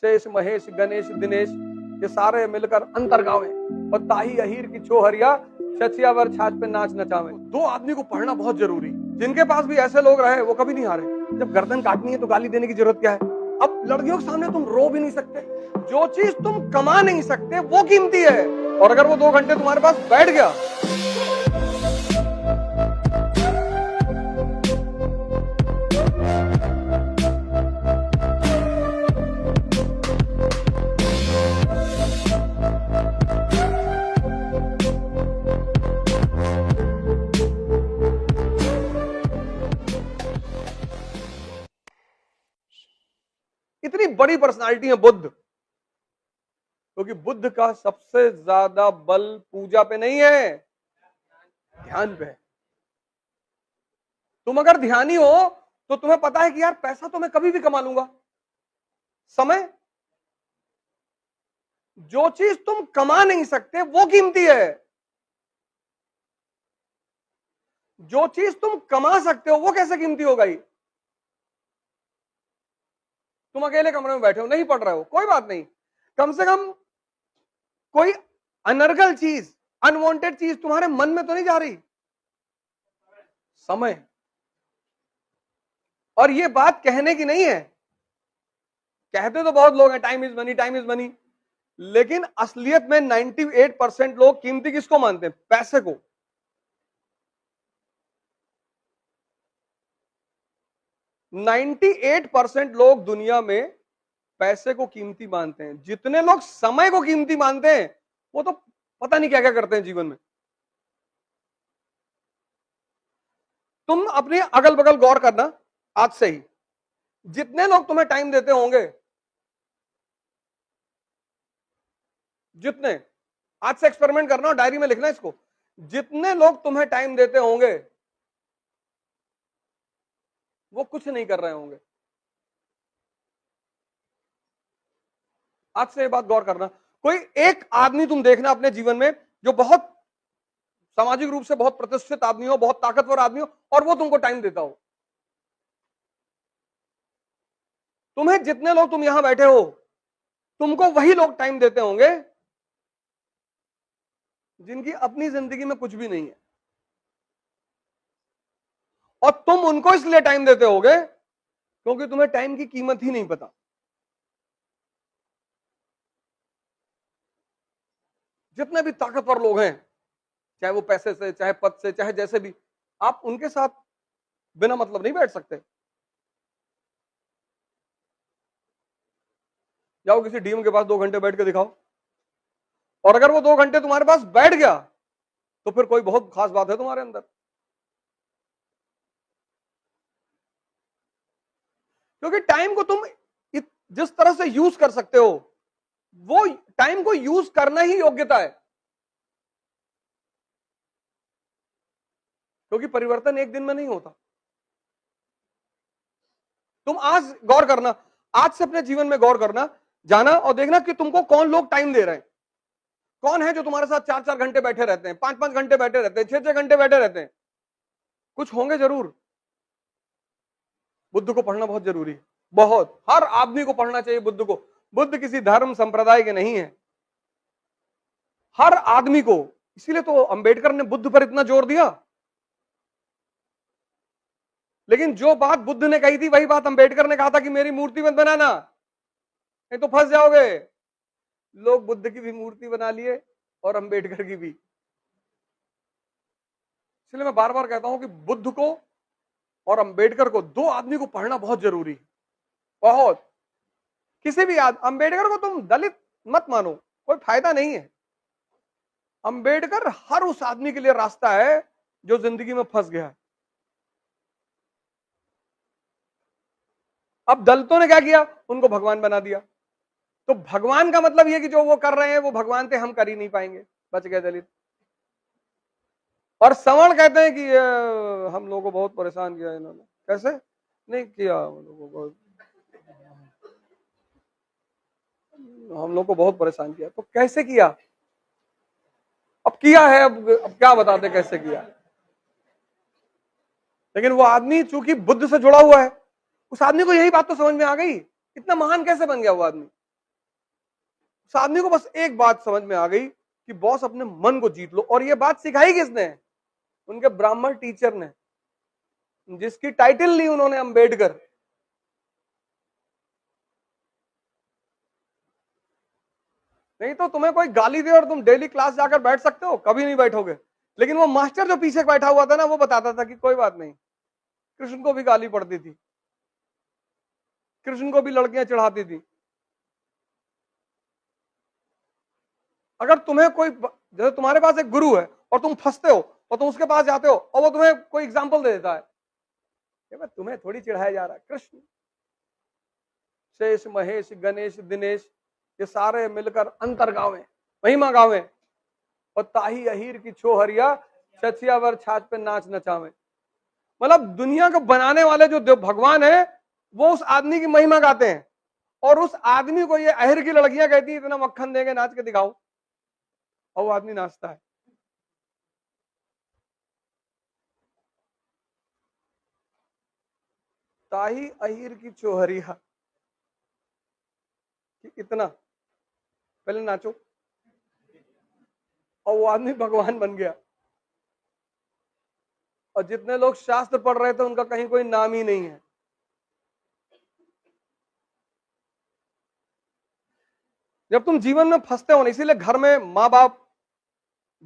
शेष महेश गणेश दिनेश, ये सारे मिलकर अंतरगावे और ताही अहीर की छोहरिया छछियावर छाछ पे नाच नचावे। दो आदमी को पढ़ना बहुत जरूरी। जिनके पास भी ऐसे लोग रहे वो कभी नहीं हारे। जब गर्दन काटनी है तो गाली देने की जरूरत क्या है। अब लड़कियों के सामने तुम रो भी नहीं सकते। जो चीज तुम कमा नहीं सकते वो कीमती है, और अगर वो 2 घंटे तुम्हारे पास बैठ गया, इतनी बड़ी पर्सनालिटी है बुद्ध, क्योंकि बुद्ध का सबसे ज्यादा बल पूजा पे नहीं है, ध्यान पे है। तुम अगर ध्यानी हो तो तुम्हें पता है कि यार पैसा तो मैं कभी भी कमा लूंगा, समय, जो चीज तुम कमा नहीं सकते वो कीमती है। जो चीज तुम कमा सकते हो वो कैसे कीमती हो गई। तुम अकेले कमरे में बैठे हो, नहीं पढ़ रहे हो, कोई बात नहीं, कम से कम कोई अनर्गल चीज, अनवांटेड चीज तुम्हारे मन में तो नहीं जा रही, समय। और ये बात कहने की नहीं है, कहते तो बहुत लोग हैं time is money, time is money, लेकिन असलियत में 98% लोग कीमती किसको मानते हैं, पैसे को। नाइन्टी 98% लोग दुनिया में पैसे को कीमती मानते हैं। जितने लोग समय को कीमती मानते हैं वो तो पता नहीं क्या क्या करते हैं जीवन में। तुम अपने अगल बगल गौर करना आज से ही, जितने लोग तुम्हें टाइम देते होंगे, जितने, आज से एक्सपेरिमेंट करना और डायरी में लिखना इसको, जितने लोग तुम्हें टाइम देते होंगे वो कुछ नहीं कर रहे होंगे। आज से ये बात गौर करना। कोई एक आदमी तुम देखना अपने जीवन में जो बहुत सामाजिक रूप से बहुत प्रतिष्ठित आदमी हो, बहुत ताकतवर आदमी हो, और वो तुमको टाइम देता हो। तुम्हें जितने लोग, तुम यहां बैठे हो, तुमको वही लोग टाइम देते होंगे जिनकी अपनी जिंदगी में कुछ भी नहीं है, और तुम उनको इसलिए टाइम देते होगे क्योंकि तुम्हें टाइम की कीमत ही नहीं पता। जितने भी ताकतवर लोग हैं, चाहे वो पैसे से, चाहे पद से, चाहे जैसे भी, आप उनके साथ बिना मतलब नहीं बैठ सकते। जाओ किसी डीएम के पास 2 घंटे बैठ के दिखाओ, और अगर वो 2 घंटे तुम्हारे पास बैठ गया तो फिर कोई बहुत खास बात है तुम्हारे अंदर। क्योंकि टाइम को तुम जिस तरह से यूज कर सकते हो, वो टाइम को यूज करना ही योग्यता है। क्योंकि परिवर्तन एक दिन में नहीं होता। तुम आज गौर करना, आज से अपने जीवन में गौर करना, जाना और देखना कि तुमको कौन लोग टाइम दे रहे हैं। कौन है जो तुम्हारे साथ 4-4 घंटे बैठे रहते हैं, 5-5 घंटे बैठे रहते हैं, 6-6 घंटे बैठे रहते हैं। कुछ होंगे जरूर। बुद्ध को पढ़ना बहुत जरूरी है, बहुत, हर आदमी को पढ़ना चाहिए बुद्ध को। बुद्ध किसी धर्म संप्रदाय के नहीं है, हर आदमी को। इसीलिए तो अंबेडकर ने बुद्ध पर इतना जोर दिया। लेकिन जो बात बुद्ध ने कही थी वही बात अंबेडकर ने कहा था कि मेरी मूर्ति मत बनाना, नहीं तो फंस जाओगे। लोग बुद्ध की भी मूर्ति बना लिए और अंबेडकर की भी। इसलिए मैं बार बार कहता हूं कि बुद्ध को और अंबेडकर को, दो आदमी को पढ़ना बहुत जरूरी है, बहुत। किसी भी अंबेडकर को तुम दलित मत मानो, कोई फायदा नहीं है। अंबेडकर हर उस आदमी के लिए रास्ता है जो जिंदगी में फंस गया है। अब दलितों ने क्या किया, उनको भगवान बना दिया। तो भगवान का मतलब यह कि जो वो कर रहे हैं वो भगवान थे, हम कर ही नहीं पाएंगे, बच गए दलित। और सवर्ण कहते हैं कि हम लोगों को बहुत परेशान किया इन्होंने। कैसे नहीं किया, हम लोग को बहुत परेशान किया। तो कैसे किया, अब किया है, अब क्या बताते कैसे किया। लेकिन वो आदमी चूंकि बुद्ध से जुड़ा हुआ है, उस आदमी को यही बात तो समझ में आ गई, इतना महान कैसे बन गया वो आदमी। उस आदमी को बस एक बात समझ में आ गई कि बॉस अपने मन को जीत लो। और ये बात सिखाई किसने? उनके ब्राह्मण टीचर ने, जिसकी टाइटल ली उन्होंने अंबेडकर। नहीं तो तुम्हें कोई गाली दे और तुम डेली क्लास जाकर बैठ सकते हो? कभी नहीं बैठोगे। लेकिन वो मास्टर जो पीछे बैठा हुआ था ना, वो बताता था कि कोई बात नहीं, कृष्ण को भी गाली पड़ती थी, कृष्ण को भी लड़कियां चढ़ाती थी। अगर तुम्हें कोई, जैसे तुम्हारे पास एक गुरु है और तुम फंसते हो और तुम उसके पास जाते हो और वो तुम्हें कोई एग्जाम्पल दे देता है कि तुम्हें थोड़ी चढ़ाया जा रहा है, कृष्ण, शेष, महेश, गणेश, दिनेश, ये सारे मिलकर अंतर गावे, महिमा गावे, और ताही अहीर की छोहरिया छछिया वर छाछ पे नाच नचावे। मतलब दुनिया को बनाने वाले जो देव भगवान है, वो उस आदमी की महिमा गाते हैं। और उस आदमी को ये अहिर की लड़कियां कहती है इतना मक्खन देके नाच के दिखाओ, और वो आदमी नाचता है। ताही अहीर की चोहरिया, कि इतना पहले नाचो, और वो आदमी भगवान बन गया। और जितने लोग शास्त्र पढ़ रहे थे उनका कहीं कोई नाम ही नहीं है। जब तुम जीवन में फंसते हो ना, इसीलिए घर में माँ बाप,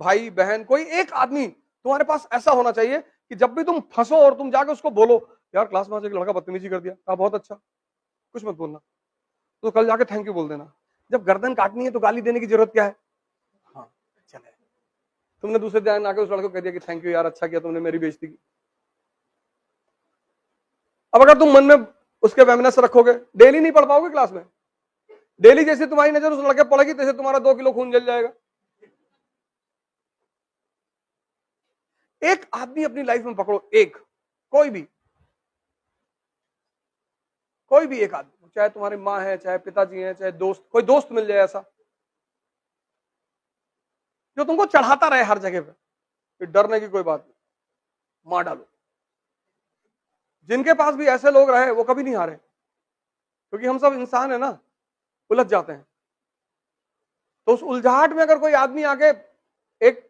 भाई बहन, कोई एक आदमी तुम्हारे पास ऐसा होना चाहिए कि जब भी तुम फंसो और तुम जाके उसको बोलो, यार क्लास में आज एक लड़का बदतमीजी कर दिया, कहा बहुत अच्छा, कुछ मत बोलना, तो कल जाके थैंक यू बोल देना। जब गर्दन काटनी है तो गाली देने की जरूरत क्या है? हाँ चले, तुमने दूसरे दिन आके उस लड़के को कह दिया कि थैंक यू यार, अच्छा किया तुमने मेरी बेइज्जती की। अब अगर तुम मन में उसके वेमनेस रखोगे, डेली नहीं पढ़ पाओगे क्लास में। डेली जैसे तुम्हारी नजर उस लड़के पड़ेगी, तैसे तुम्हारा 2 किलो खून जल जाएगा। एक आदमी अपनी लाइफ में पकड़ो, एक, कोई भी एक आदमी, चाहे तुम्हारी माँ है, चाहे पिताजी है, चाहे दोस्त, कोई दोस्त मिल जाए ऐसा जो तुमको चढ़ाता रहे हर जगह पे, डरने की कोई बात नहीं, मार डालो। जिनके पास भी ऐसे लोग रहे वो कभी नहीं हारे, क्योंकि हम सब इंसान है ना, उलझ जाते हैं। तो उस उलझाहट में अगर कोई आदमी आके एक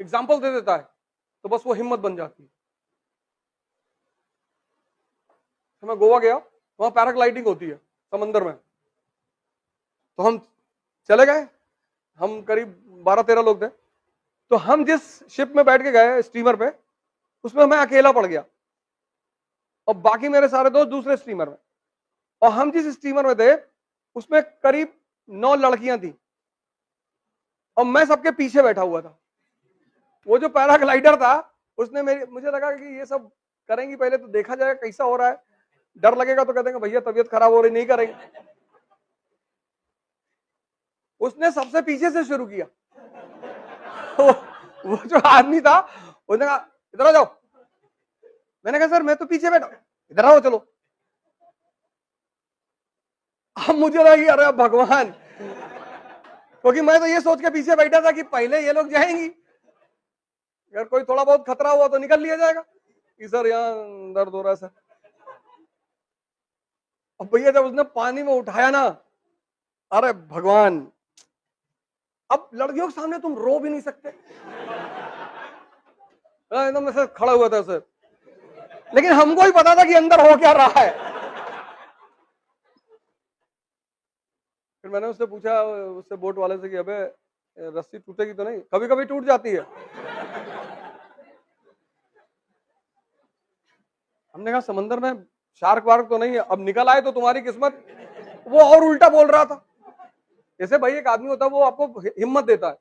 एग्जाम्पल दे देता है तो बस वो हिम्मत बन जाती है। तो मैं गोवा गया, वहां पैराग्लाइडिंग होती है समंदर में, तो हम चले गए, हम करीब 12-13 लोग थे। तो हम जिस शिप में बैठ के गए, स्टीमर पे, उसमें मैं अकेला पड़ गया और बाकी मेरे सारे दोस्त दूसरे स्टीमर में। और हम जिस स्टीमर में थे उसमें करीब 9 लड़कियां थी और मैं सबके पीछे बैठा हुआ था। वो जो पैराग्लाइडर था उसने मुझे लगा कि ये सब करेंगी, पहले तो देखा जाएगा कैसा हो रहा है, डर लगेगा तो कह देंगे भैया तबीयत खराब हो रही, नहीं करेंगे। उसने सबसे पीछे से शुरू किया। वो जो आदमी था उसने कहा इधर आ जाओ। मैंने कहा सर मैं तो पीछे बैठा, इधर आओ चलो। अब मुझे लगा कि अरे भगवान, क्योंकि मैं तो ये सोच के पीछे बैठा था कि पहले ये लोग जाएंगी, अगर कोई थोड़ा बहुत खतरा हुआ तो निकल लिया जाएगा कि सर यहाँ दर्द हो रहा है सर। अब भैया जब उसने पानी में उठाया ना, अरे भगवान, अब लड़कियों के सामने तुम रो भी नहीं सकते, एकदम ऐसे खड़ा हुआ था सर। लेकिन हमको ही पता था कि अंदर हो क्या रहा है। फिर मैंने उससे पूछा, उससे बोट वाले से कि अबे रस्सी टूटेगी तो नहीं? कभी कभी टूट जाती है। हमने कहा समंदर में शार्क वार्क तो नहीं है, अब निकल आए तो तुम्हारी किस्मत। वो और उल्टा बोल रहा था। जैसे भाई एक आदमी होता है वो आपको हिम्मत देता है,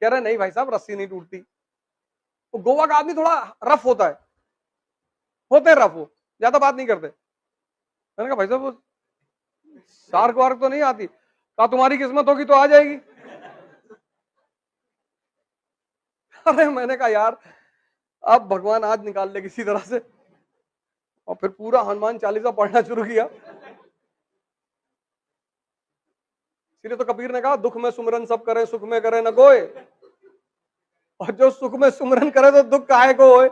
कह रहे नहीं भाई साहब रस्सी नहीं टूटती। वो गोवा का आदमी थोड़ा रफ होता है, होते हैं रफ, वो ज्यादा बात नहीं करते। मैंने कहा भाई साहब वो शार्क वार्क तो नहीं आती? कहा तुम्हारी किस्मत होगी तो आ जाएगी। अरे मैंने कहा यार अब भगवान आज निकाल ले किसी तरह से। और फिर पूरा हनुमान चालीसा पढ़ना शुरू किया। इसलिए तो कबीर ने कहा दुख में सुमरन सब करे, सुख में करे न कोई। और जो सुख में सुमरन करे तो दुख काहे को होए।